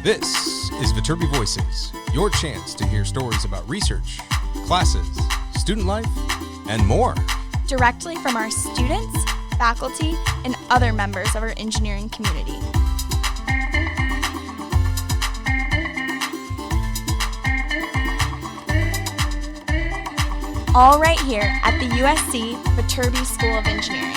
This is Viterbi Voices, your chance to hear stories about research, classes, student life, and more. Directly from our students, faculty, and other members of our engineering community. All right here at the USC Viterbi School of Engineering.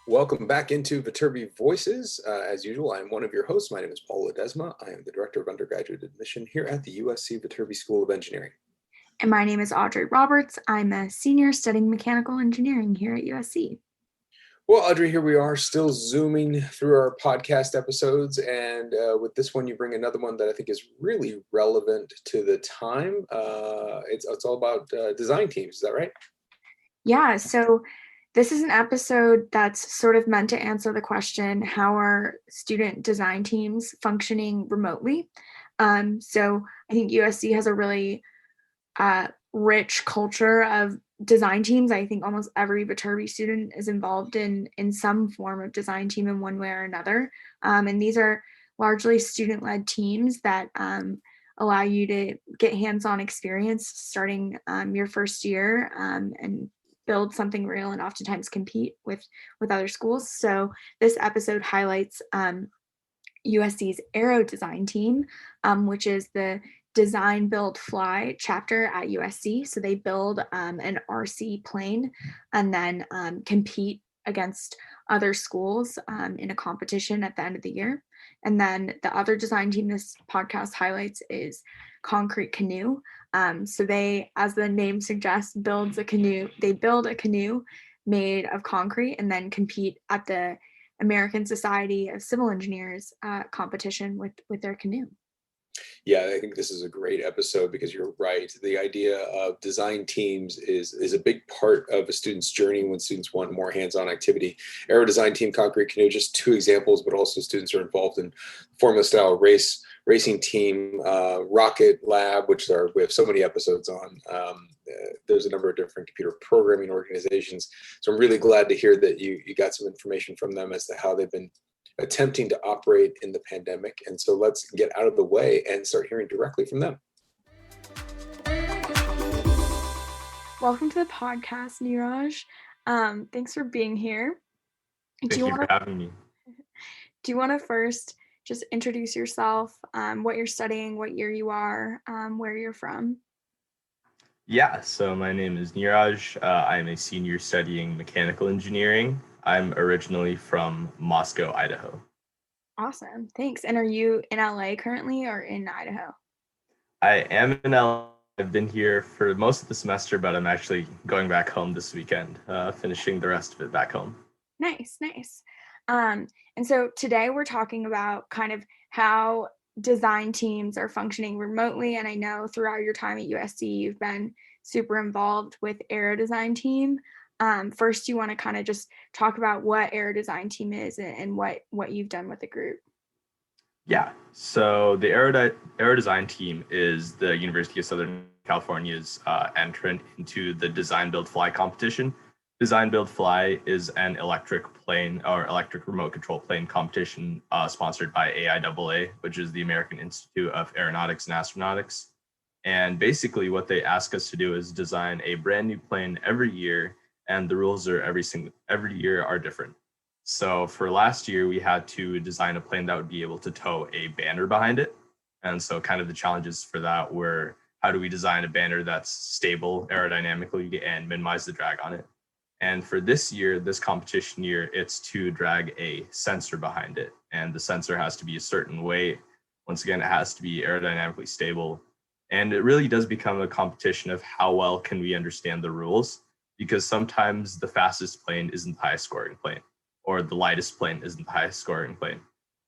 Welcome back into Viterbi Voices. As usual, I am one of your hosts. My name is Paul Ledesma. I am the Director of Undergraduate Admission here at the USC Viterbi School of Engineering. And my name is Audrey Roberts. I'm a senior studying mechanical engineering here at USC. Well, Audrey, here we are still zooming through our podcast episodes. And with this one, you bring another one that I think is really relevant to the time. It's all about design teams. Is that right? Yeah, so this is an episode that's sort of meant to answer the question, how are student design teams functioning remotely? So I think USC has a really rich culture of design teams. I think almost every Viterbi student is involved in some form of design team in one way or another. And these are largely student-led teams that allow you to get hands-on experience starting your first year and build something real and oftentimes compete with other schools. So this episode highlights USC's Aero Design Team, which is the Design Build Fly chapter at USC. So they build an RC plane and then compete against other schools in a competition at the end of the year. And then the other design team this podcast highlights is Concrete Canoe. So they, as the name suggests, builds a canoe. They build a canoe made of concrete and then compete at the American Society of Civil Engineers competition with their canoe. Yeah, I think this is a great episode because you're right. The idea of design teams is a big part of a student's journey when students want more hands-on activity. Aero Design Team, Concrete Canoe, just two examples, but also students are involved in Formula Style racing team, Rocket Lab, we have so many episodes on. There's a number of different computer programming organizations. So I'm really glad to hear that you got some information from them as to how they've been attempting to operate in the pandemic. And so let's get out of the way and start hearing directly from them. Welcome to the podcast, Niraj. Thanks for being here. Thank you for having me. Do you want to first just introduce yourself, what you're studying, what year you are, where you're from? Yeah, so my name is Niraj. I'm a senior studying mechanical engineering. I'm originally from Moscow, Idaho. Awesome, thanks. And are you in LA currently or in Idaho? I am in LA. I've been here for most of the semester, but I'm actually going back home this weekend, finishing the rest of it back home. Nice. And so today we're talking about kind of how design teams are functioning remotely. And I know throughout your time at USC, you've been super involved with Aero Design Team. First, you want to kind of just talk about what Aero Design Team is and what you've done with the group. Yeah, so the Aero Design Team is the University of Southern California's entrant into the Design Build Fly competition. Design Build Fly is an electric plane or electric remote control plane competition sponsored by AIAA, which is the American Institute of Aeronautics and Astronautics. And basically what they ask us to do is design a brand new plane every year, and the rules are every year are different. So for last year, we had to design a plane that would be able to tow a banner behind it. And so kind of the challenges for that were, how do we design a banner that's stable aerodynamically and minimize the drag on it? And for this year, this competition year, it's to drag a sensor behind it. And the sensor has to be a certain weight. Once again, it has to be aerodynamically stable. And it really does become a competition of how well can we understand the rules, because sometimes the fastest plane isn't the highest scoring plane, or the lightest plane isn't the highest scoring plane.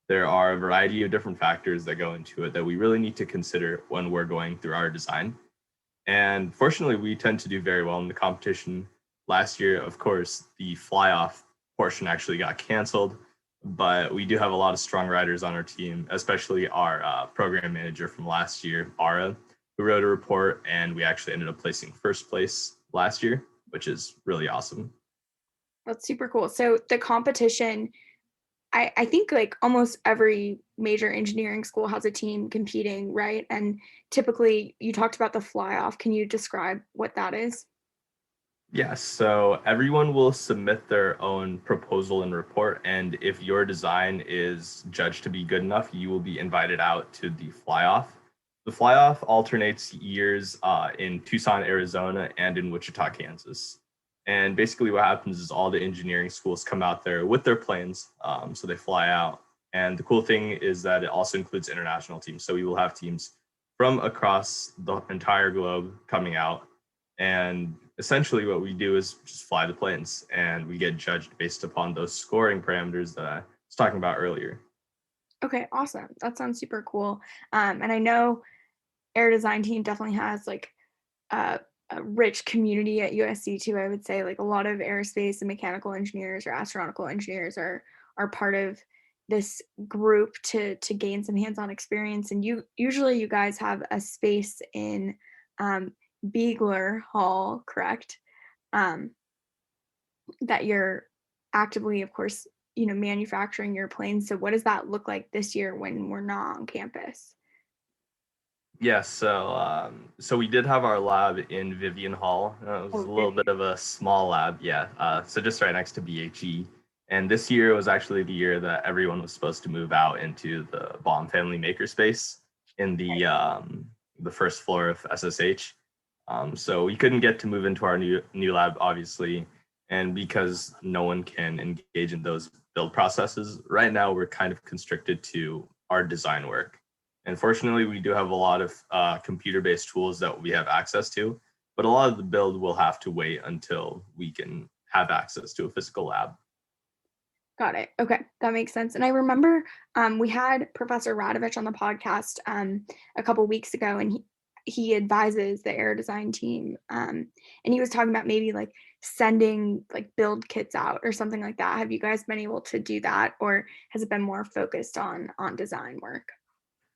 There are a variety of different factors that go into it that we really need to consider when we're going through our design. And fortunately, we tend to do very well in the competition. Last year, of course, the fly-off portion actually got canceled, but we do have a lot of strong riders on our team, especially our program manager from last year, Ara, who wrote a report, and we actually ended up placing first place last year, which is really awesome. That's super cool. So the competition, I think like almost every major engineering school has a team competing, right? And typically you talked about the fly off. Can you describe what that is? Yes, so everyone will submit their own proposal and report, and if your design is judged to be good enough, you will be invited out to the fly-off. The fly-off alternates years in Tucson, Arizona, and in Wichita, Kansas. And basically what happens is all the engineering schools come out there with their planes, so they fly out. And the cool thing is that it also includes international teams. So we will have teams from across the entire globe coming out, and essentially what we do is just fly the planes and we get judged based upon those scoring parameters that I was talking about earlier. Okay, awesome. That sounds super cool. And I know Air Design Team definitely has like a rich community at USC too. I would say like a lot of aerospace and mechanical engineers or astronautical engineers are part of this group to gain some hands-on experience. And you guys have a space in Beagler Hall, correct? Um, that you're actively, of course, manufacturing your planes. So what does that look like this year when we're not on campus? Yes, so we did have our lab in Vivian Hall. It was a little bit of a small lab, yeah. So just right next to BHE. And this year was actually the year that everyone was supposed to move out into the Baum Family Makerspace in the first floor of SSH. So we couldn't get to move into our new lab, obviously, and because no one can engage in those build processes, right now we're kind of constricted to our design work. And fortunately, we do have a lot of computer-based tools that we have access to, but a lot of the build will have to wait until we can have access to a physical lab. Got it. Okay, that makes sense. And I remember we had Professor Radovich on the podcast a couple weeks ago, and he advises the air design team, and he was talking about maybe like sending like build kits out or something like that. Have you guys been able to do that, or has it been more focused on design work?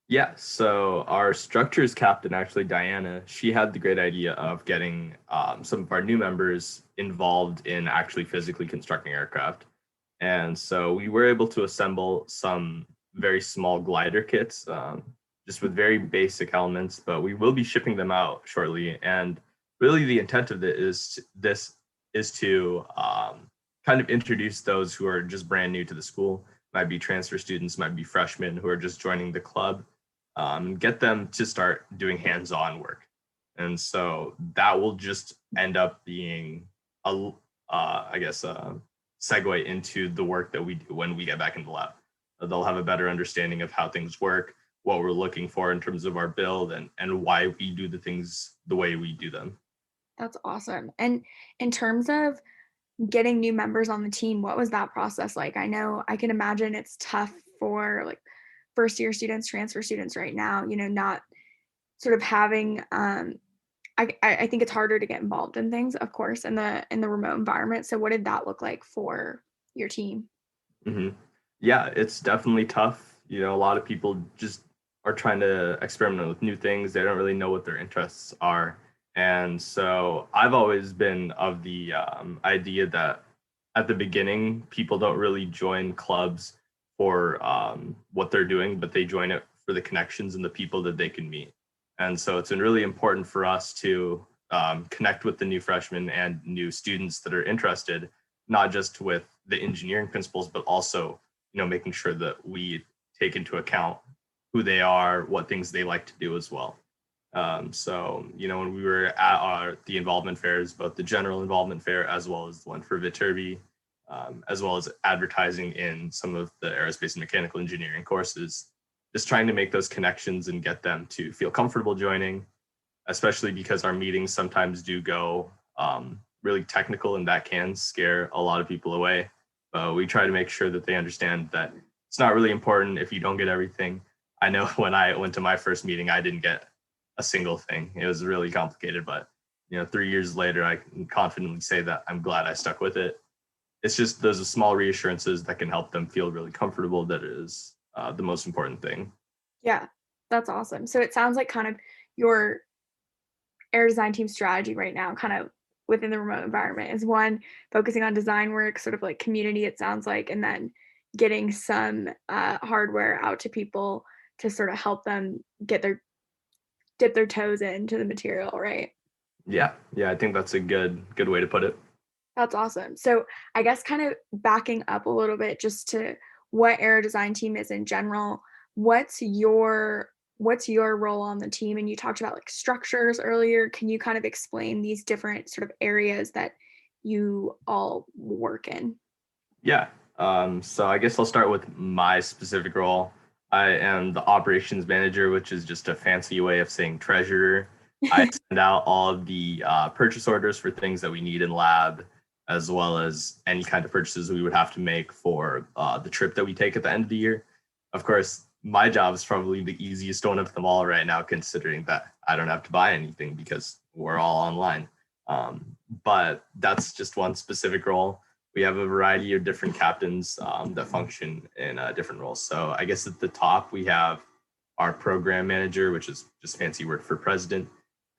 Yeah, so our structures captain, actually Diana, she had the great idea of getting some of our new members involved in actually physically constructing aircraft. And so we were able to assemble some very small glider kits, just with very basic elements, but we will be shipping them out shortly. And really the intent of it is to kind of introduce those who are just brand new to the school, might be transfer students, might be freshmen who are just joining the club, get them to start doing hands-on work. And so that will just end up being a segue into the work that we do when we get back in the lab. They'll have a better understanding of how things work, what we're looking for in terms of our build, and why we do the things the way we do them. That's awesome. And in terms of getting new members on the team, what was that process like? I know I can imagine it's tough for like first year students, transfer students right now, not sort of having I think it's harder to get involved in things, of course, in the remote environment. So what did that look like for your team? Mm-hmm. Yeah, it's definitely tough. A lot of people just are trying to experiment with new things. They don't really know what their interests are. And so I've always been of the idea that at the beginning, people don't really join clubs for what they're doing, but they join it for the connections and the people that they can meet. And so it's been really important for us to connect with the new freshmen and new students that are interested, not just with the engineering principles, but also, making sure that we take into account who they are, what things they like to do as well. So, when we were at the involvement fairs, both the general involvement fair as well as the one for Viterbi, as well as advertising in some of the aerospace and mechanical engineering courses, just trying to make those connections and get them to feel comfortable joining, especially because our meetings sometimes do go really technical, and that can scare a lot of people away. We try to make sure that they understand that it's not really important if you don't get everything. I know when I went to my first meeting, I didn't get a single thing. It was really complicated, but 3 years later, I can confidently say that I'm glad I stuck with it. It's just those small reassurances that can help them feel really comfortable that is the most important thing. Yeah, that's awesome. So it sounds like kind of your air design team strategy right now kind of within the remote environment is one, focusing on design work, sort of like community, it sounds like, and then getting some hardware out to people to sort of help them dip their toes into the material, right? Yeah, I think that's a good way to put it. That's awesome. So I guess kind of backing up a little bit just to what Aero Design Team is in general, what's your role on the team? And you talked about like structures earlier. Can you kind of explain these different sort of areas that you all work in? Yeah. So I guess I'll start with my specific role. I am the operations manager, which is just a fancy way of saying treasurer. I send out all of the purchase orders for things that we need in lab, as well as any kind of purchases we would have to make for the trip that we take at the end of the year. Of course, my job is probably the easiest one of them all right now, considering that I don't have to buy anything because we're all online. But that's just one specific role. We have a variety of different captains that function in different roles. So I guess at the top, we have our program manager, which is just fancy word for president.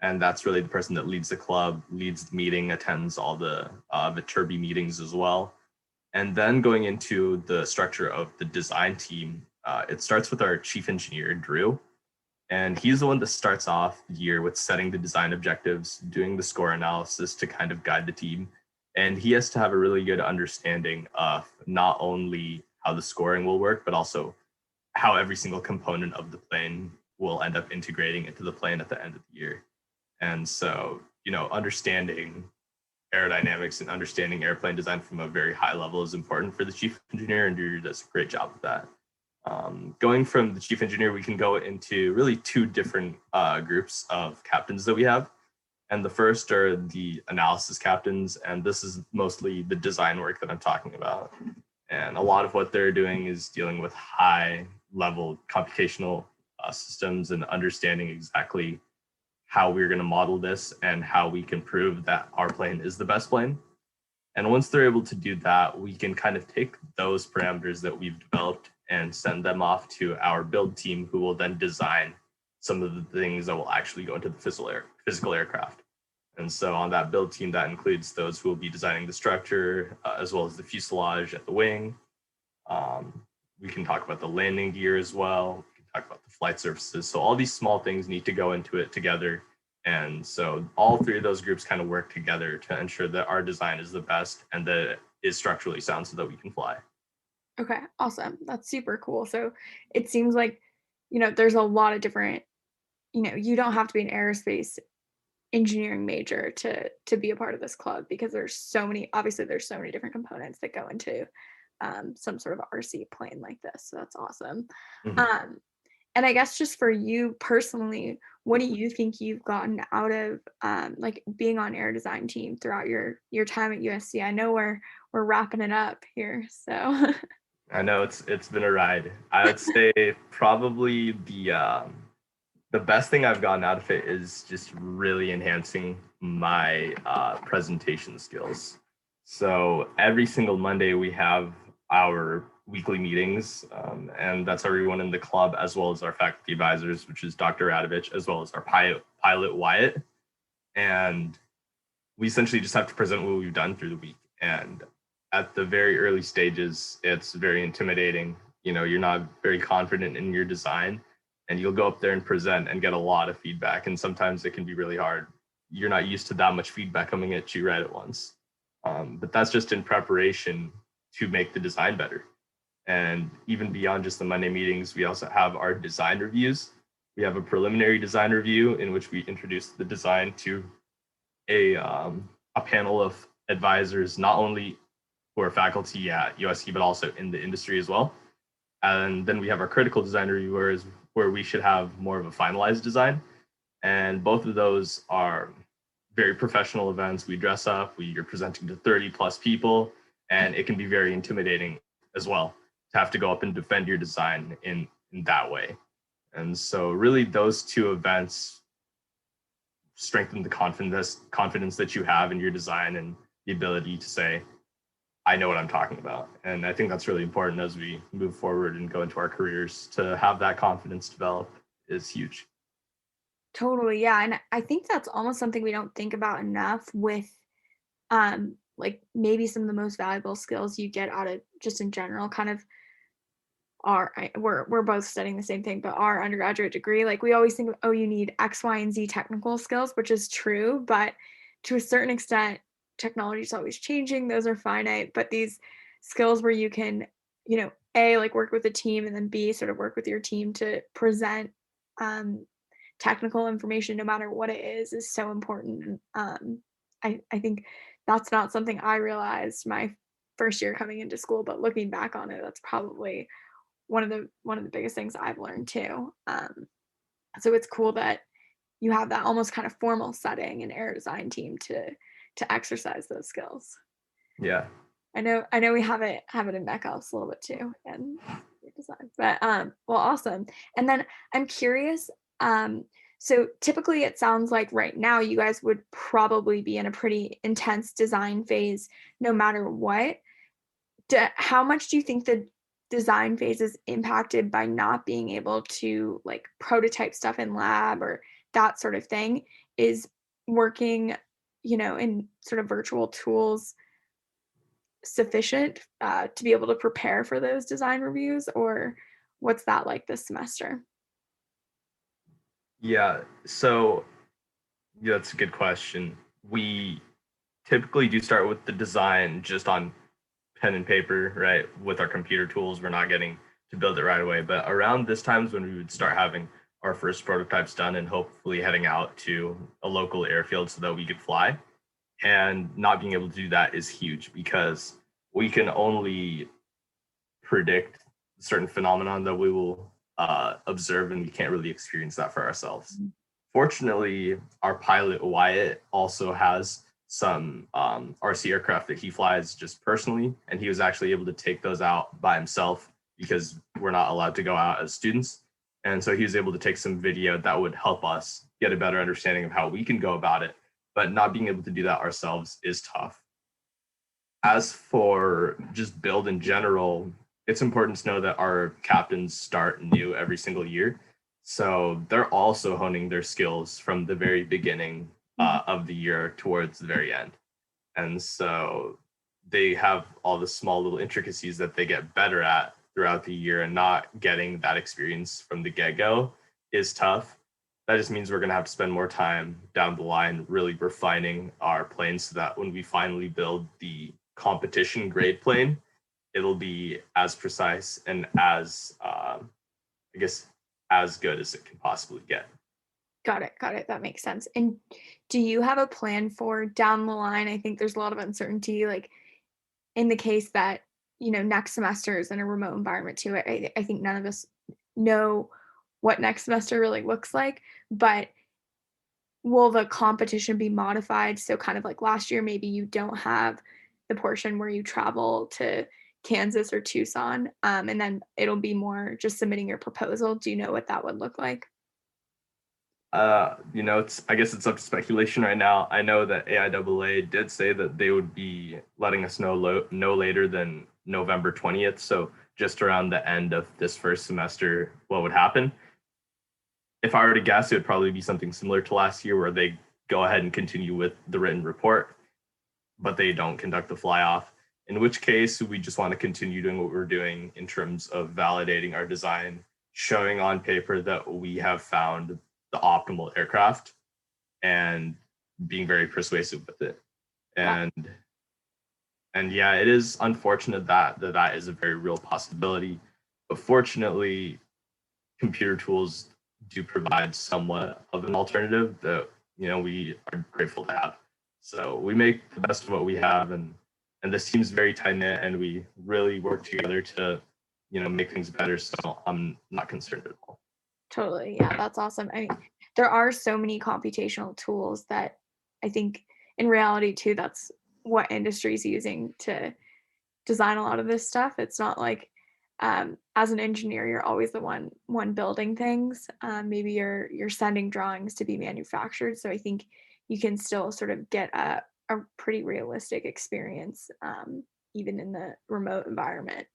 And that's really the person that leads the club, leads the meeting, attends all the Viterbi meetings as well. And then going into the structure of the design team, it starts with our chief engineer, Drew. And he's the one that starts off the year with setting the design objectives, doing the score analysis to kind of guide the team. And he has to have a really good understanding of not only how the scoring will work, but also how every single component of the plane will end up integrating into the plane at the end of the year. And so, understanding aerodynamics and understanding airplane design from a very high level is important for the chief engineer, and Drew does a great job with that. Going from the chief engineer, we can go into really two different groups of captains that we have. And the first are the analysis captains, and this is mostly the design work that I'm talking about. And a lot of what they're doing is dealing with high level computational systems and understanding exactly how we're going to model this and how we can prove that our plane is the best plane. And once they're able to do that, we can kind of take those parameters that we've developed and send them off to our build team, who will then design some of the things that will actually go into the physical aircraft. And so on that build team, that includes those who will be designing the structure, as well as the fuselage at the wing. We can talk about the landing gear as well. We can talk about the flight surfaces. So all these small things need to go into it together. And so all three of those groups kind of work together to ensure that our design is the best and that it is structurally sound so that we can fly. Okay, awesome. That's super cool. So it seems like, there's a lot of different, you don't have to be an aerospace engineering major to be a part of this club, because there's so many different components that go into some sort of RC plane like this. So that's awesome. Mm-hmm. And I guess just for you personally, what do you think you've gotten out of like being on Aero Design Team throughout your time at USC? I know we're wrapping it up here, so. I know it's been a ride. I would say probably the best thing I've gotten out of it is just really enhancing my presentation skills. So every single Monday we have our weekly meetings, and that's everyone in the club, as well as our faculty advisors, which is Dr. Radovich, as well as our pilot Wyatt. And we essentially just have to present what we've done through the week. And at the very early stages, it's very intimidating. You're not very confident in your design, and you'll go up there and present and get a lot of feedback. And sometimes it can be really hard. You're not used to that much feedback coming at you right at once. But that's just in preparation to make the design better. And even beyond just the Monday meetings, we also have our design reviews. We have a preliminary design review in which we introduce the design to a panel of advisors, not only who are faculty at USC, but also in the industry as well. And then we have our critical design reviewers, where we should have more of a finalized design. And both of those are very professional events. We dress up, you're presenting to 30 plus people, and it can be very intimidating as well to have to go up and defend your design in that way. And so really those two events strengthen the confidence that you have in your design and the ability to say, I know what I'm talking about. And I think that's really important as we move forward and go into our careers. To have that confidence develop is huge. Totally, yeah. And I think that's almost something we don't think about enough with like maybe some of the most valuable skills you get out of just in general kind of we're both studying the same thing, but our undergraduate degree, like we always think, oh, you need X, Y, and Z technical skills, which is true, but to a certain extent, technology is always changing. Those are finite, but these skills where you can, A, like work with a team, and then B, sort of work with your team to present technical information, no matter what it is so important. I think that's not something I realized my first year coming into school, but looking back on it, that's probably one of the biggest things I've learned too. So it's cool that you have that almost kind of formal setting and Air Design team to exercise those skills. Yeah. I know we have it in Metcalf's a little bit too, and design. But well, awesome. And then I'm curious. So typically, it sounds like right now you guys would probably be in a pretty intense design phase, no matter what. How much do you think the design phase is impacted by not being able to like prototype stuff in lab or that sort of thing? Is working, in sort of virtual tools sufficient to be able to prepare for those design reviews, or what's that like this semester? Yeah. So yeah, that's a good question. We typically do start with the design just on pen and paper, right? With our computer tools, we're not getting to build it right away. But around this time is when we would start having our first prototypes done and hopefully heading out to a local airfield so that we could fly. And not being able to do that is huge because we can only predict certain phenomenon that we will observe, and we can't really experience that for ourselves. Fortunately, our pilot Wyatt also has some RC aircraft that he flies just personally, and he was actually able to take those out by himself because we're not allowed to go out as students. And so he was able to take some video that would help us get a better understanding of how we can go about it, but not being able to do that ourselves is tough. As for just build in general, it's important to know that our captains start new every single year. So they're also honing their skills from the very beginning of the year towards the very end. And so they have all the small little intricacies that they get better at throughout the year, and not getting that experience from the get-go is tough. That just means we're going to have to spend more time down the line really refining our planes so that when we finally build the competition grade plane, it'll be as precise and as, as good as it can possibly get. Got it. That makes sense. And do you have a plan for down the line? I think there's a lot of uncertainty, like in the case that, next semester is in a remote environment too. I think none of us know what next semester really looks like, but will the competition be modified? So kind of like last year, maybe you don't have the portion where you travel to Kansas or Tucson, and then it'll be more just submitting your proposal. Do you know what that would look like? I guess it's up to speculation right now. I know that AIAA did say that they would be letting us know no later than November 20th. So just around the end of this first semester, what would happen? If I were to guess, it would probably be something similar to last year where they go ahead and continue with the written report, but they don't conduct the fly-off, in which case we just want to continue doing what we're doing in terms of validating our design, showing on paper that we have found the optimal aircraft, and being very persuasive with it. And yeah, it is unfortunate that is a very real possibility, but fortunately, computer tools do provide somewhat of an alternative that we are grateful to have. So we make the best of what we have, and this team's very tight knit, and we really work together to make things better. So I'm not concerned at all. Totally. Yeah, that's awesome. I mean, there are so many computational tools that I think in reality too, that's what industry is using to design a lot of this stuff. It's not like as an engineer, you're always the one building things. Maybe you're sending drawings to be manufactured. So I think you can still sort of get a pretty realistic experience even in the remote environment.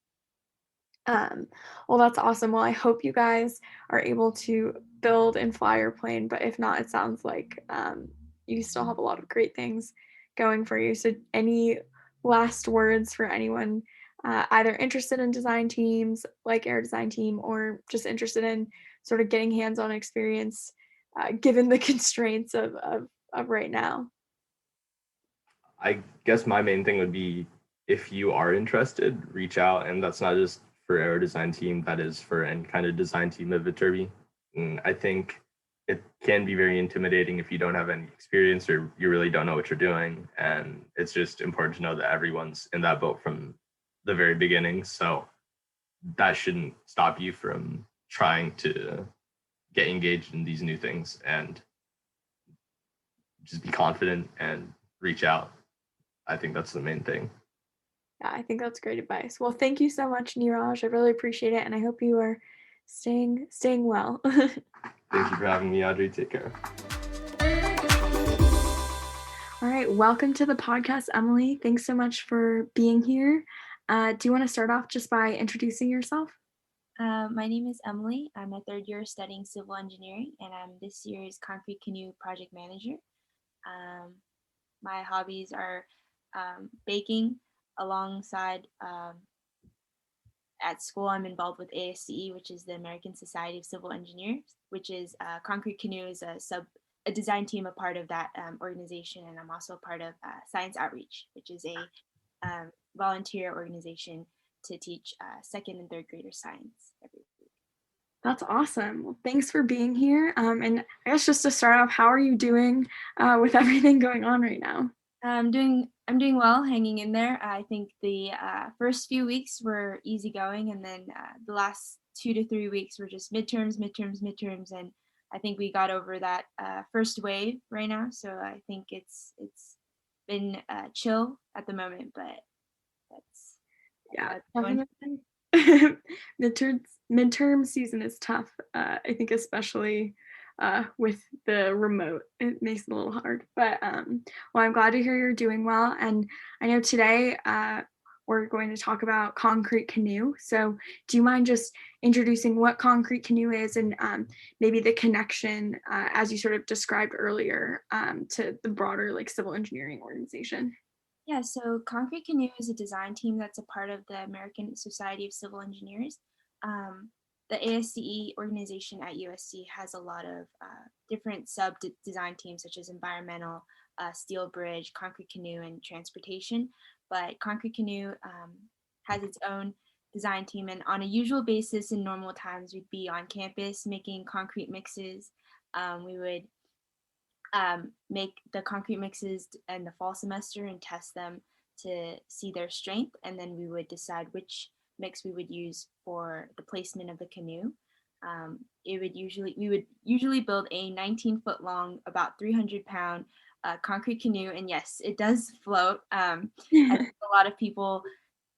Well, that's awesome. Well, I hope you guys are able to build and fly your plane, but if not, it sounds like you still have a lot of great things going for you. So any last words for anyone either interested in design teams like Air Design Team or just interested in sort of getting hands-on experience given the constraints of right now? I guess my main thing would be, if you are interested, reach out. And that's not just for our design team, that is for any kind of design team at Viterbi. And I think it can be very intimidating if you don't have any experience or you really don't know what you're doing. And it's just important to know that everyone's in that boat from the very beginning. So that shouldn't stop you from trying to get engaged in these new things, and just be confident and reach out. I think that's the main thing. Yeah, I think that's great advice. Well, thank you so much, Niraj. I really appreciate it, and I hope you are staying well. Thank you for having me, Audrey. Take care. All right, welcome to the podcast, Emily. Thanks so much for being here. Do you want to start off just by introducing yourself? My name is Emily. I'm a third year studying civil engineering, and I'm this year's Concrete Canoe project manager. My hobbies are baking. Alongside at school, I'm involved with ASCE, which is the American Society of Civil Engineers, which is Concrete Canoe is a design team, a part of that organization, and I'm also a part of Science Outreach, which is a volunteer organization to teach second and third grader science every week. That's awesome. Well, thanks for being here. And I guess just to start off, how are you doing with everything going on right now? I'm doing well, hanging in there. I think the first few weeks were easygoing, and then the last 2 to 3 weeks were just midterms, and I think we got over that first wave right now. So I think it's been chill at the moment, but that's definitely. Midterm season is tough. I think especially with the remote, it makes it a little hard. But well, I'm glad to hear you're doing well. And I know today we're going to talk about Concrete Canoe. So do you mind just introducing what Concrete Canoe is and maybe the connection, as you sort of described earlier, to the broader like civil engineering organization? Yeah, so Concrete Canoe is a design team that's a part of the American Society of Civil Engineers. The ASCE organization at USC has a lot of different sub-design teams, such as environmental, steel bridge, concrete canoe, and transportation. But Concrete Canoe has its own design team, and on a usual basis in normal times, we'd be on campus making concrete mixes. We would make the concrete mixes in the fall semester and test them to see their strength, and then we would decide which mix we would use for the placement of the canoe. We would usually build a 19-foot long, about 300-pound concrete canoe, and yes, it does float. I think a lot of people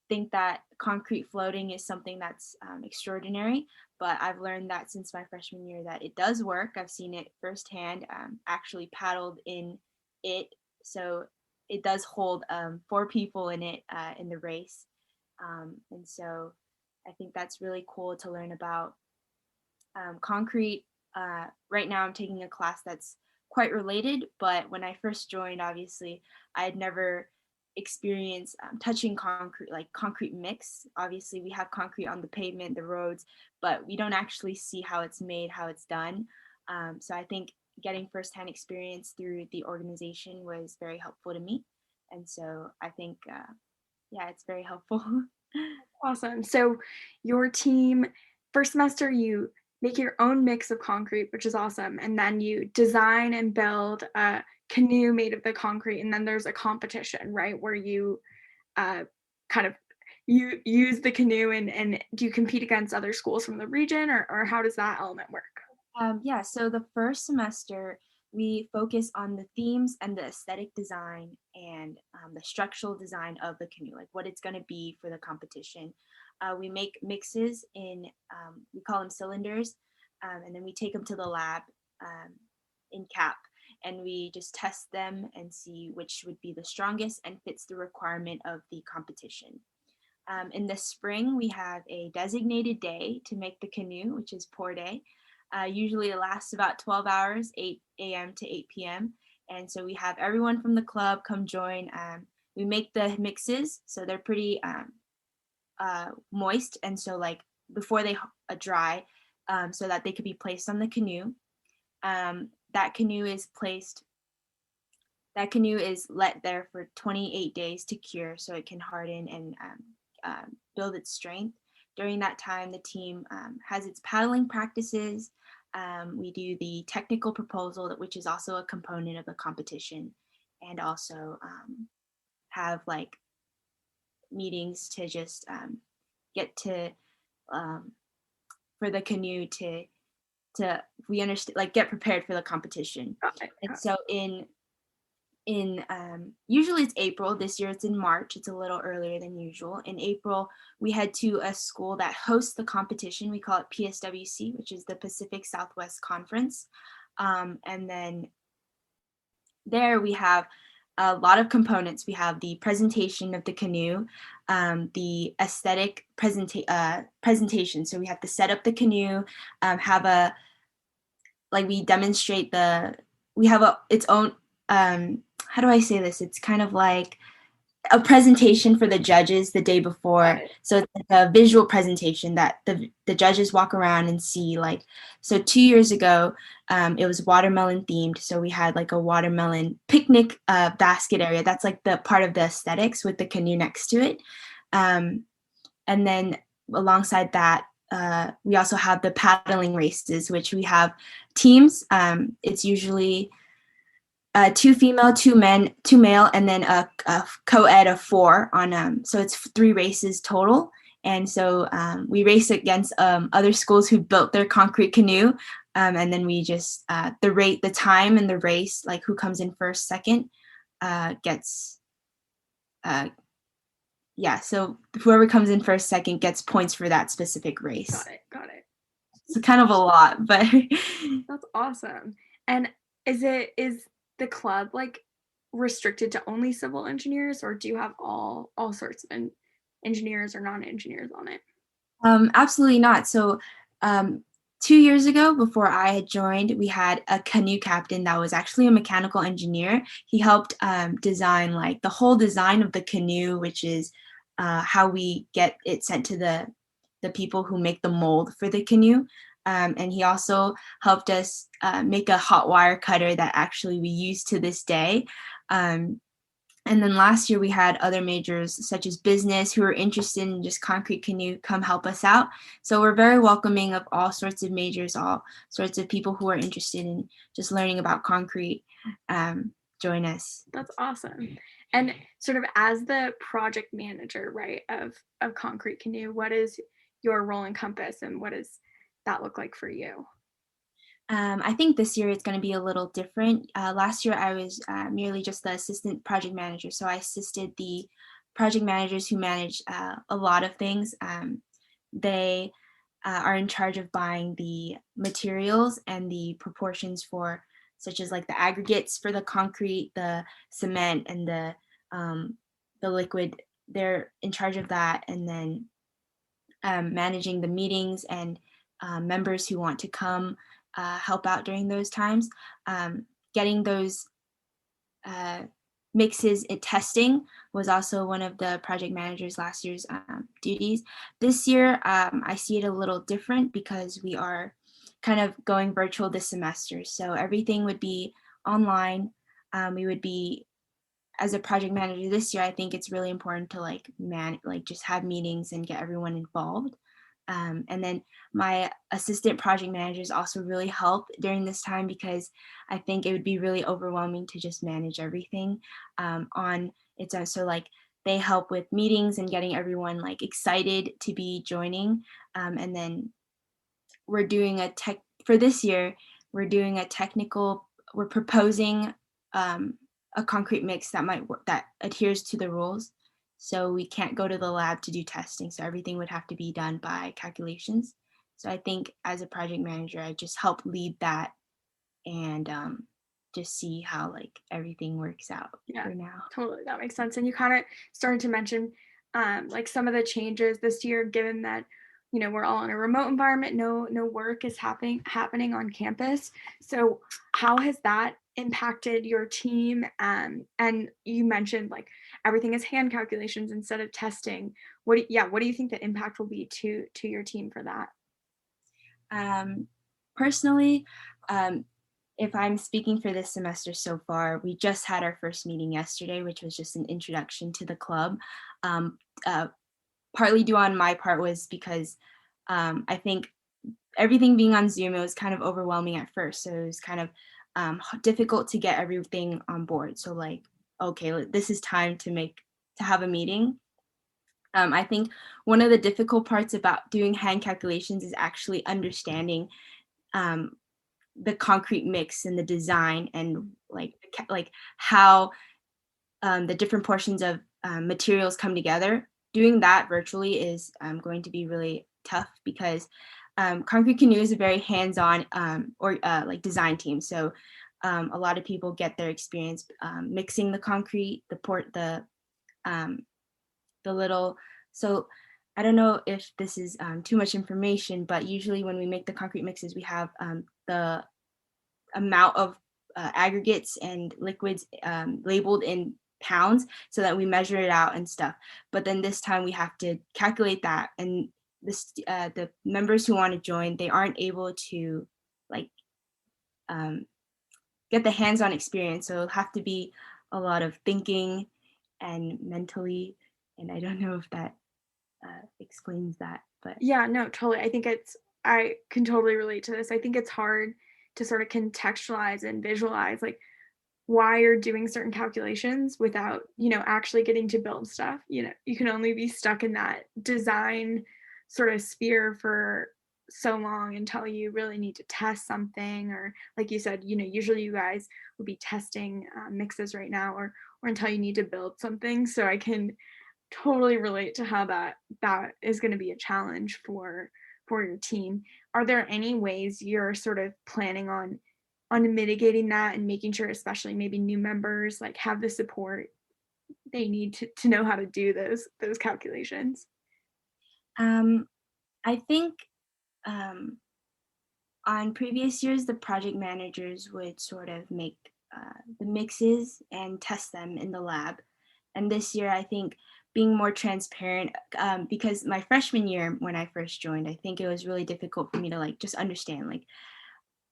think that concrete floating is something that's extraordinary, but I've learned that since my freshman year that it does work. I've seen it firsthand, actually paddled in it, so it does hold 4 people in it in the race. And so I think that's really cool to learn about concrete. Right now I'm taking a class that's quite related, but when I first joined, obviously I had never experienced touching concrete, like concrete mix. Obviously we have concrete on the pavement, the roads, but we don't actually see how it's made, how it's done. So I think getting firsthand experience through the organization was very helpful to me. And so I think, yeah, it's very helpful. Awesome. So your team, first semester, you make your own mix of concrete, which is awesome. And then you design and build a canoe made of the concrete. And then there's a competition, right? Where you kind of you use the canoe and do you compete against other schools from the region, or how does that element work? Yeah, so the first semester, we focus on the themes and the aesthetic design and the structural design of the canoe, like what it's going to be for the competition. We make mixes in, we call them cylinders, and then we take them to the lab in CAP, and we just test them and see which would be the strongest and fits the requirement of the competition. In the spring, we have a designated day to make the canoe, which is pour day. Usually it lasts about 12 hours, 8 a.m. to 8 p.m. And so we have everyone from the club come join. We make the mixes, so they're pretty moist, and so like before they dry, so that they could be placed on the canoe. That canoe is let there for 28 days to cure so it can harden and build its strength. During that time, the team has its paddling practices. We do the technical proposal, which is also a component of the competition, and also have like meetings to just get to for the canoe to we understand, like, get prepared for the competition. And so in usually it's April. This year it's in March. It's a little earlier than usual. In April, we head to a school that hosts the competition. We call it PSWC, which is the Pacific Southwest Conference. And then there we have a lot of components. We have the presentation of the canoe, the aesthetic presentation. So we have to set up the canoe, we demonstrate its own, how do I say this? It's kind of like a presentation for the judges the day before. So it's like a visual presentation that the judges walk around and see. Like, so 2 years ago, it was watermelon themed. So we had like a watermelon picnic basket area. That's like the part of the aesthetics with the canoe next to it. And then alongside that, we also have the paddling races, which we have teams. It's usually 2 female, 2 male, and then a co-ed of 4 on, so it's 3 races total. And so we race against other schools who built their concrete canoe. And then we just, the time and the race, like who comes in first, second, gets, so whoever comes in first, second gets points for that specific race. Got it. It's kind of a lot, but. That's awesome. And is the club like restricted to only civil engineers, or do you have all sorts of engineers or non-engineers on it? Absolutely not. So 2 years ago, before I had joined, we had a canoe captain that was actually a mechanical engineer. He helped design like the whole design of the canoe, which is how we get it sent to the people who make the mold for the canoe. And he also helped us make a hot wire cutter that actually we use to this day. And then last year we had other majors such as business who were interested in just concrete canoe come help us out. So we're very welcoming of all sorts of majors, all sorts of people who are interested in just learning about concrete. Join us. That's awesome. And sort of as the project manager, right, of Concrete Canoe, what is your role encompass, and what does that look like for you? I think this year it's going to be a little different. Last year I was merely just the assistant project manager. So I assisted the project managers who manage a lot of things. They are in charge of buying the materials and the proportions for, such as like the aggregates for the concrete, the cement, and the liquid. They're in charge of that. And then managing the meetings and members who want to come help out during those times. Getting those mixes and testing was also one of the project managers last year's duties. This year, I see it a little different because we are kind of going virtual this semester. So everything would be online. We would be, as a project manager this year, I think it's really important to just have meetings and get everyone involved. And then my assistant project managers also really help during this time because I think it would be really overwhelming to just manage everything on its own. So like they help with meetings and getting everyone like excited to be joining. And then we're doing for this year, we're doing we're proposing a concrete mix that might work, that adheres to the rules. So we can't go to the lab to do testing. So everything would have to be done by calculations. So I think as a project manager, I just help lead that and just see how like everything works out for now. Totally. That makes sense. And you kind of started to mention like some of the changes this year, given that, you know, we're all in a remote environment, no work is happening on campus. So how has that impacted your team? And you mentioned like everything is hand calculations instead of testing. What do you think the impact will be to your team for that? Personally, if I'm speaking for this semester so far, we just had our first meeting yesterday, which was just an introduction to the club. Um, uh, Partly due on my part was because I think everything being on Zoom, it was kind of overwhelming at first. So it was kind of difficult to get everything on board. So like, okay, this is time to have a meeting. I think one of the difficult parts about doing hand calculations is actually understanding the concrete mix and the design and like how the different portions of materials come together. Doing that virtually is going to be really tough because Concrete Canoe is a very hands-on like design team. So a lot of people get their experience mixing the concrete, the little. So I don't know if this is too much information, but usually when we make the concrete mixes, we have the amount of aggregates and liquids labeled in pounds so that we measure it out and stuff. But then this time we have to calculate that, and the members who want to join, they aren't able to like get the hands-on experience. So it'll have to be a lot of thinking and mentally, and I don't know if that explains that, but Yeah, no, totally. I can totally relate to this. I think it's hard to sort of contextualize and visualize like why you're doing certain calculations without, actually getting to build stuff. You can only be stuck in that design sort of sphere for so long until you really need to test something, or like you said, usually you guys would be testing mixes right now, or until you need to build something. So I can totally relate to how that is going to be a challenge for your team. Are there any ways you're sort of planning on mitigating that and making sure, especially maybe new members, like have the support they need to know how to do those calculations? I think on previous years, the project managers would sort of make the mixes and test them in the lab. And this year, I think being more transparent, because my freshman year when I first joined, I think it was really difficult for me to like just understand. Like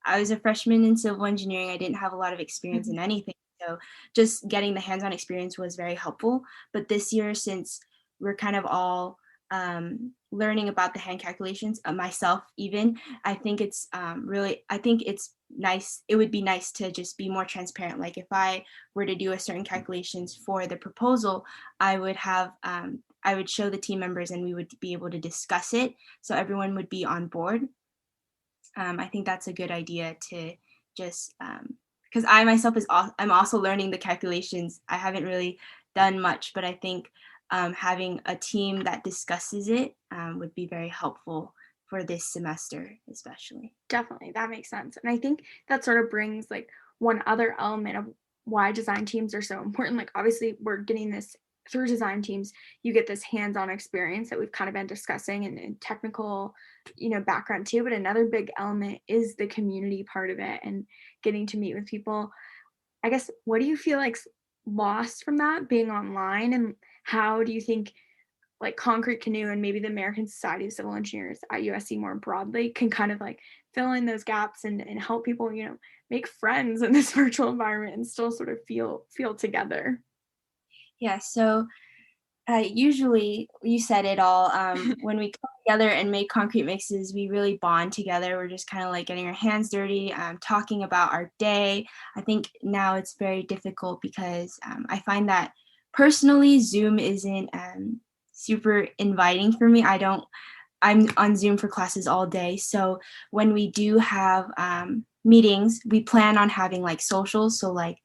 I was a freshman in civil engineering. I didn't have a lot of experience in anything. So just getting the hands-on experience was very helpful. But this year, since we're kind of all learning about the hand calculations, myself even, I think it's nice. It would be nice to just be more transparent. Like if I were to do a certain calculations for the proposal, I would show the team members and we would be able to discuss it. So everyone would be on board. I think that's a good idea to just, because I myself I'm also learning the calculations. I haven't really done much, but I think having a team that discusses it would be very helpful for this semester, especially. Definitely, that makes sense. And I think that sort of brings like one other element of why design teams are so important. Like obviously we're getting this through design teams, you get this hands-on experience that we've kind of been discussing and technical, background too. But another big element is the community part of it and getting to meet with people. I guess, what do you feel like's lost from that being online, and how do you think like Concrete Canoe and maybe the American Society of Civil Engineers at USC more broadly can kind of like fill in those gaps and help people, make friends in this virtual environment and still sort of feel together? Yeah, so usually you said it all. When we come together and make concrete mixes, we really bond together. We're just kind of like getting our hands dirty, talking about our day. I think now it's very difficult because I find that personally Zoom isn't super inviting for me. I'm on Zoom for classes all day. So when we do have meetings, we plan on having like socials. So like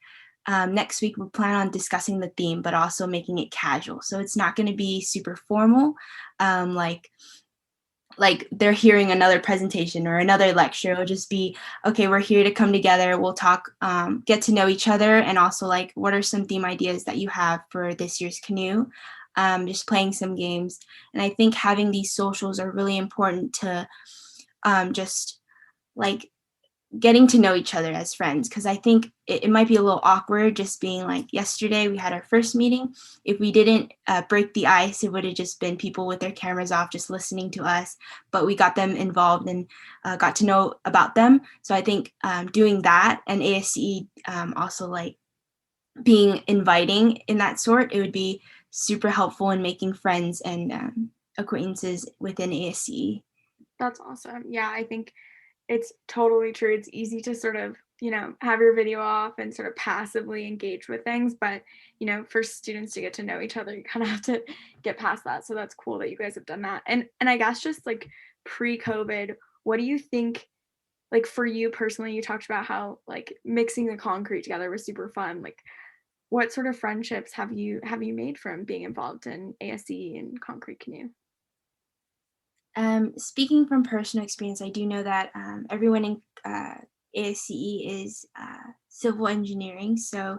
next week, we plan on discussing the theme, but also making it casual. So it's not going to be super formal, like they're hearing another presentation or another lecture. It'll just be, okay, we're here to come together. We'll talk, get to know each other, and also like, what are some theme ideas that you have for this year's canoe? Just playing some games. And I think having these socials are really important to just like getting to know each other as friends, because I think it might be a little awkward just being like, yesterday we had our first meeting. If we didn't break the ice, it would have just been people with their cameras off just listening to us, but we got them involved and got to know about them. So I think doing that, and ASCE also like being inviting in that sort, it would be super helpful in making friends and acquaintances within ASCE. That's awesome. Yeah, I think it's totally true. It's easy to sort of, have your video off and sort of passively engage with things. But, for students to get to know each other, you kind of have to get past that. So that's cool that you guys have done that. And I guess just like pre-COVID, what do you think, like for you personally, you talked about how like mixing the concrete together was super fun. Like what sort of friendships have you made from being involved in ASCE and Concrete Canoe? Speaking from personal experience, I do know that everyone in ASCE is civil engineering. So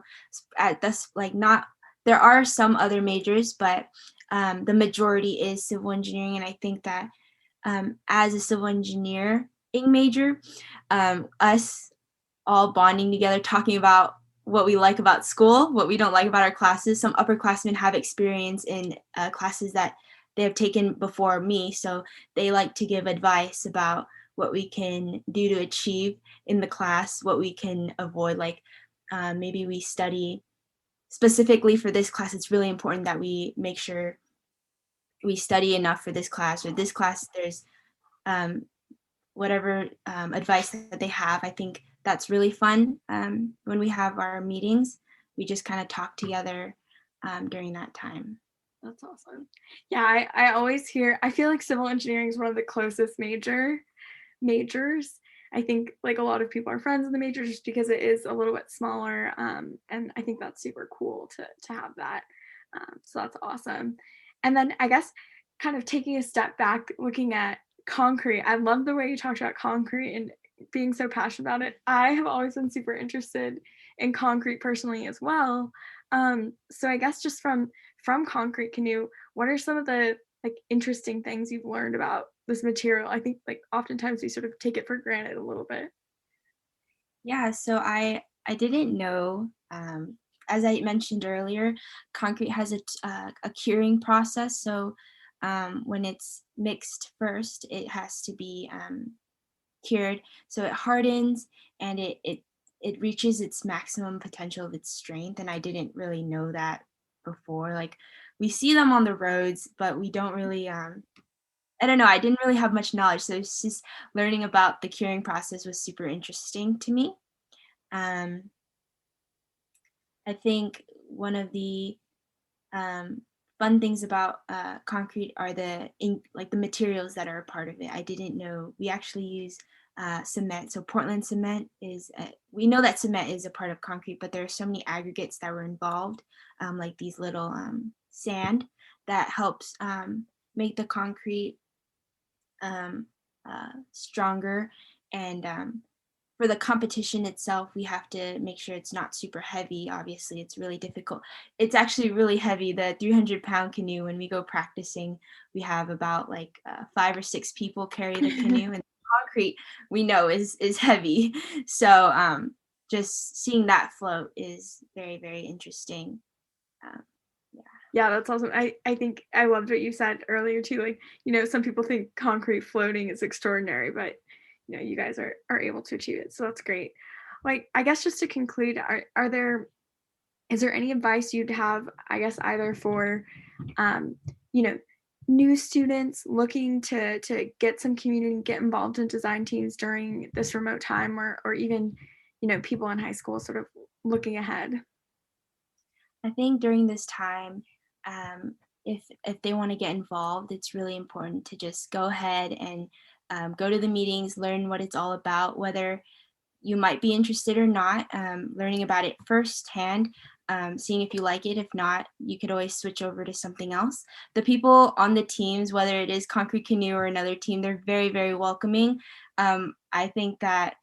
that's like not, there are some other majors, but the majority is civil engineering. And I think that as a civil engineering major, us all bonding together, talking about what we like about school, what we don't like about our classes. Some upperclassmen have experience in classes that they have taken before me, so they like to give advice about what we can do to achieve in the class, what we can avoid. Like maybe we study specifically for this class, it's really important that we make sure we study enough for this class, or this class there's whatever advice that they have. I think that's really fun. When we have our meetings, we just kind of talk together during that time. That's awesome. Yeah, I always hear, I feel like civil engineering is one of the closest majors. I think like a lot of people are friends in the major just because it is a little bit smaller. And I think that's super cool to have that. So that's awesome. And then I guess kind of taking a step back, looking at concrete, I love the way you talked about concrete and being so passionate about it. I have always been super interested in concrete personally as well. So I guess just from Concrete Canoe, what are some of the like interesting things you've learned about this material? I think like oftentimes we sort of take it for granted a little bit. Yeah, so I didn't know, as I mentioned earlier, concrete has a curing process. So when it's mixed first, it has to be cured. So it hardens and it reaches its maximum potential of its strength. And I didn't really know that before. Like we see them on the roads, but we don't really, I don't know, I didn't really have much knowledge. So it's just learning about the curing process was super interesting to me. I think one of the fun things about concrete are the materials that are a part of it. I didn't know we actually use cement. So Portland cement is, we know that cement is a part of concrete, but there are so many aggregates that were involved, like these little sand that helps make the concrete stronger. And for the competition itself, we have to make sure it's not super heavy. Obviously, it's really difficult. It's actually really heavy. The 300-pound canoe, when we go practicing, we have about like 5 or 6 people carry the canoe, and concrete we know is heavy. So just seeing that float is very, very interesting. Yeah, that's awesome. I think I loved what you said earlier too. Like, some people think concrete floating is extraordinary, but you guys are able to achieve it. So that's great. Like, I guess just to conclude, is there any advice you'd have, I guess, either for, new students looking to get some community, get involved in design teams during this remote time, or even, people in high school sort of looking ahead? I think during this time, if they want to get involved, it's really important to just go ahead and go to the meetings, learn what it's all about, whether you might be interested or not, learning about it firsthand, seeing if you like it. If not, you could always switch over to something else. The people on the teams, whether it is Concrete Canoe or another team, they're very, very welcoming. I think that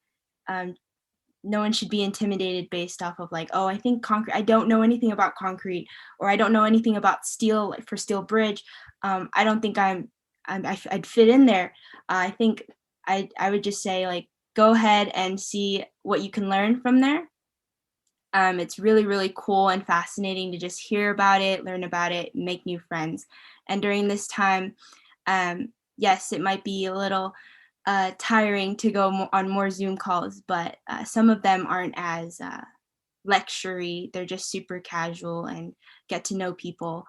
no one should be intimidated based off of like, oh, I think concrete, I don't know anything about concrete, or I don't know anything about steel, like for steel bridge. I don't think I'd fit in there. I think I would just say, like, go ahead and see what you can learn from there. It's really, really cool and fascinating to just hear about it, learn about it, make new friends. And during this time, yes, it might be a little tiring to go on more Zoom calls, but some of them aren't as lecture-y. They're just super casual and get to know people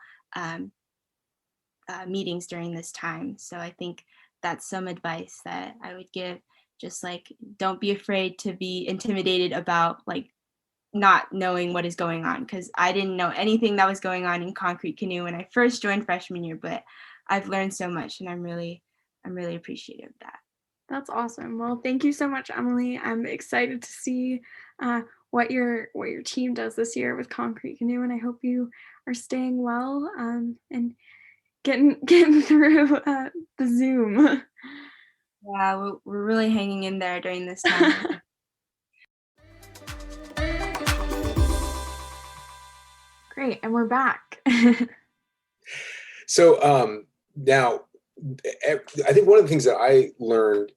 meetings during this time. So I think that's some advice that I would give. Just like, don't be afraid to be intimidated about like not knowing what is going on, because I didn't know anything that was going on in Concrete Canoe when I first joined freshman year, but I've learned so much, and I'm really appreciative of that. That's awesome. Well, thank you so much, Emily. I'm excited to see what your team does this year with Concrete Canoe, and I hope you are staying well and getting through the Zoom. Yeah, we're really hanging in there during this time. Great, and we're back. So now, I think one of the things that I learned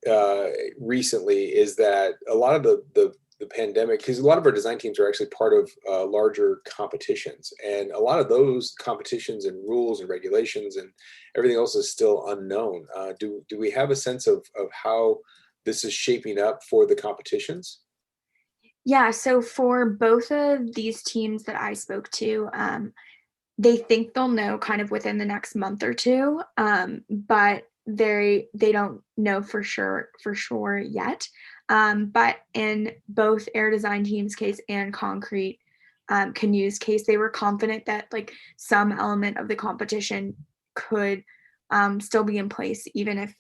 recently is that a lot of the pandemic, because a lot of our design teams are actually part of larger competitions, and a lot of those competitions and rules and regulations and everything else is still unknown. Do we have a sense of how this is shaping up for the competitions? Yeah, so for both of these teams that I spoke to, they think they'll know kind of within the next month or two, but they don't know for sure yet. But in both Air Design Team's case and Concrete Canoe's case, they were confident that like some element of the competition could still be in place, even if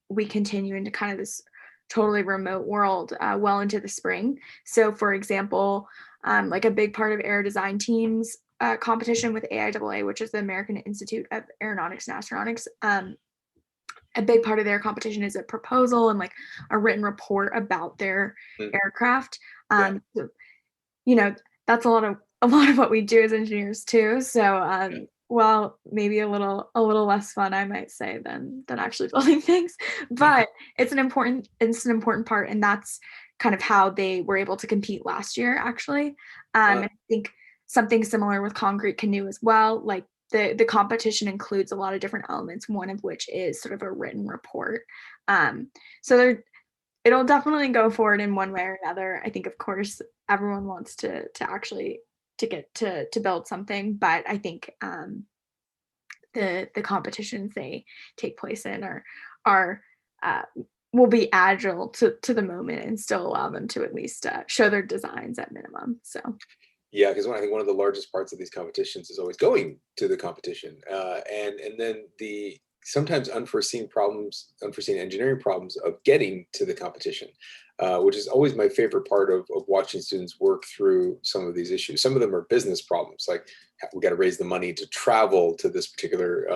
we continue into kind of this totally remote world well into the spring. So for example, like a big part of Air Design Team's competition with AIAA, which is the American Institute of Aeronautics and Astronautics, a big part of their competition is a proposal and like a written report about their aircraft. So, you know, that's a lot of what we do as engineers too. So well, maybe a little less fun, I might say, than actually building things, but it's an important part, and that's kind of how they were able to compete last year, actually. And I think something similar with Concrete Canoe as well. Like the competition includes a lot of different elements, one of which is sort of a written report. So it'll definitely go forward in one way or another. I think, of course, everyone wants to actually to get to build something, but I think the competitions they take place in are will be agile to the moment and still allow them to at least show their designs at minimum. So yeah, because I think one of the largest parts of these competitions is always going to the competition, and then the sometimes unforeseen engineering problems of getting to the competition, which is always my favorite part of watching students work through some of these issues. Some of them are business problems, like we got to raise the money to travel to this particular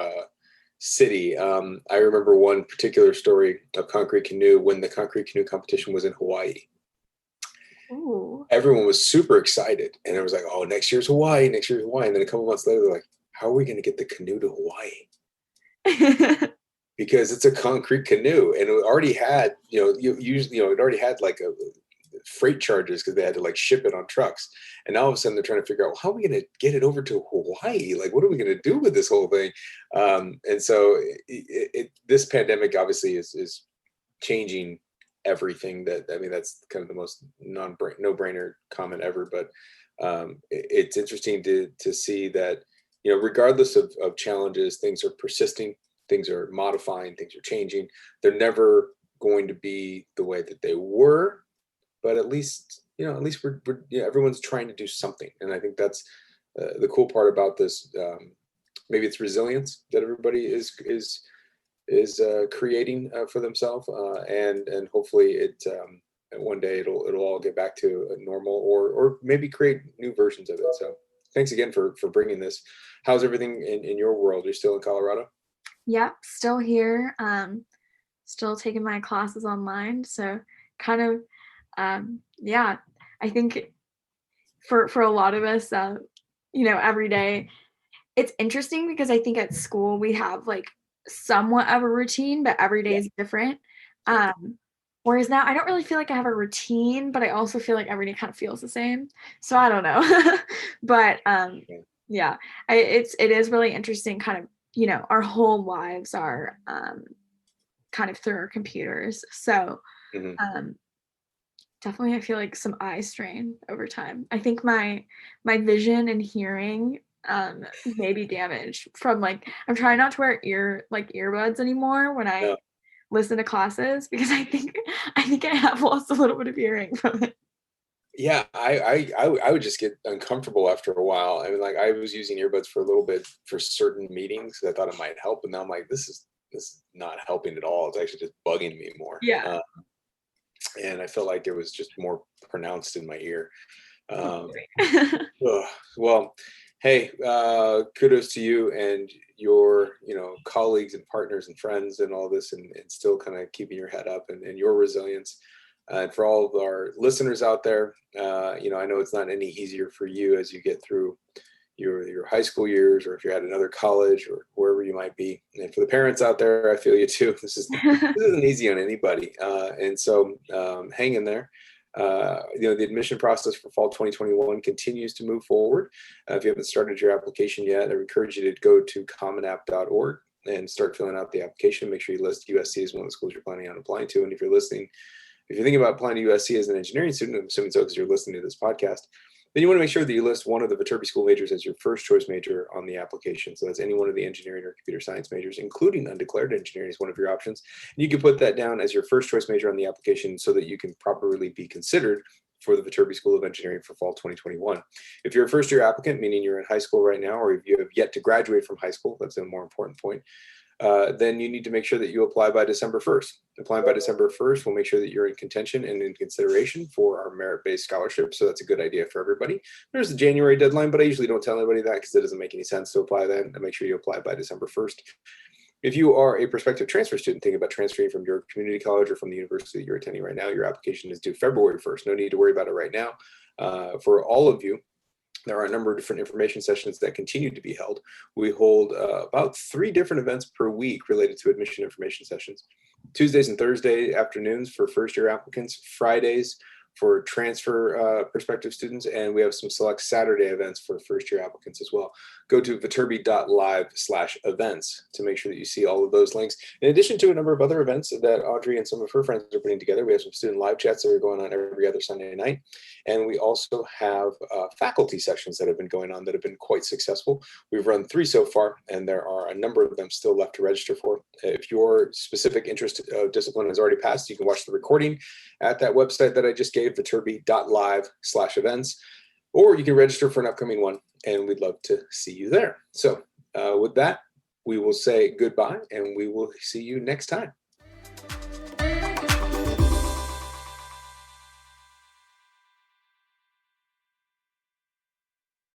city. I remember one particular story of Concrete Canoe when the Concrete Canoe competition was in Hawaii. Ooh. Everyone was super excited, and it was like, oh, next year's Hawaii. And then a couple months later, they're like, how are we going to get the canoe to Hawaii? Because it's a concrete canoe, and it already had, it already had like a freight charges because they had to like ship it on trucks. And now all of a sudden they're trying to figure out, well, how are we going to get it over to Hawaii? Like, what are we going to do with this whole thing? And so this pandemic obviously is changing everything. That's kind of the most no-brainer comment ever. But it's interesting to see that, regardless of challenges, things are persisting, things are modifying, things are changing. They're never going to be the way that they were, but at least we're everyone's trying to do something. And I think that's the cool part about this. Maybe it's resilience that everybody is creating for themselves, and hopefully it one day it'll all get back to a normal, or maybe create new versions of it. So thanks again for bringing this. How's everything in your world? You're still in Colorado? Yep, still here. Still taking my classes online. So kind of, yeah, I think for a lot of us, every day, it's interesting because I think at school we have like somewhat of a routine, but every day is different. Whereas now I don't really feel like I have a routine, but I also feel like every day kind of feels the same. So I don't know. But yeah, it is really interesting kind of, our whole lives are kind of through our computers. So definitely I feel like some eye strain over time. I think my vision and hearing may be damaged from like I'm trying not to wear earbuds anymore when I listen to classes because I think I have lost a little bit of hearing from it. Yeah, I would just get uncomfortable after a while. I mean, like I was using earbuds for a little bit for certain meetings. I thought it might help, and now I'm like, this is not helping at all. It's actually just bugging me more. Yeah. And I felt like it was just more pronounced in my ear. Well, hey, kudos to you and your, colleagues and partners and friends and all this, and still kind of keeping your head up and your resilience. And for all of our listeners out there, I know it's not any easier for you as you get through your high school years, or if you're at another college or wherever you might be. And for the parents out there, I feel you too. This isn't easy on anybody. And so hang in there. The admission process for fall 2021 continues to move forward. If you haven't started your application yet, I encourage you to go to commonapp.org and start filling out the application. Make sure you list USC as one of the schools you're planning on applying to. And if you're thinking about applying to USC as an engineering student, I'm assuming so because you're listening to this podcast, then you want to make sure that you list one of the Viterbi School majors as your first choice major on the application. So that's any one of the engineering or computer science majors, including undeclared engineering is one of your options. And you can put that down as your first choice major on the application so that you can properly be considered for the Viterbi School of Engineering for fall 2021. If you're a first year applicant, meaning you're in high school right now, or if you have yet to graduate from high school, that's a more important point, then you need to make sure that you apply by December 1st. Applying by December 1st will make sure that you're in contention and in consideration for our merit-based scholarship. So that's a good idea for everybody. There's a January deadline, but I usually don't tell anybody that because it doesn't make any sense to apply then. And make sure you apply by December 1st. If you are a prospective transfer student thinking about transferring from your community college or from the university that you're attending right now, your application is due February 1st. No need to worry about it right now. For all of you, there are a number of different information sessions that continue to be held. We hold about 3 different events per week related to admission information sessions. Tuesdays and Thursday afternoons for first year applicants, Fridays for transfer prospective students, and we have some select Saturday events for first year applicants as well. Go to viterbi.live/events to make sure that you see all of those links. In addition to a number of other events that Audrey and some of her friends are putting together, we have some student live chats that are going on every other Sunday night. And we also have faculty sessions that have been going on that have been quite successful. We've run 3 so far, and there are a number of them still left to register for. If your specific interest discipline has already passed, you can watch the recording at that website that I just gave, viterbi.live/events, or you can register for an upcoming one, and we'd love to see you there. So with that, we will say goodbye, and we will see you next time.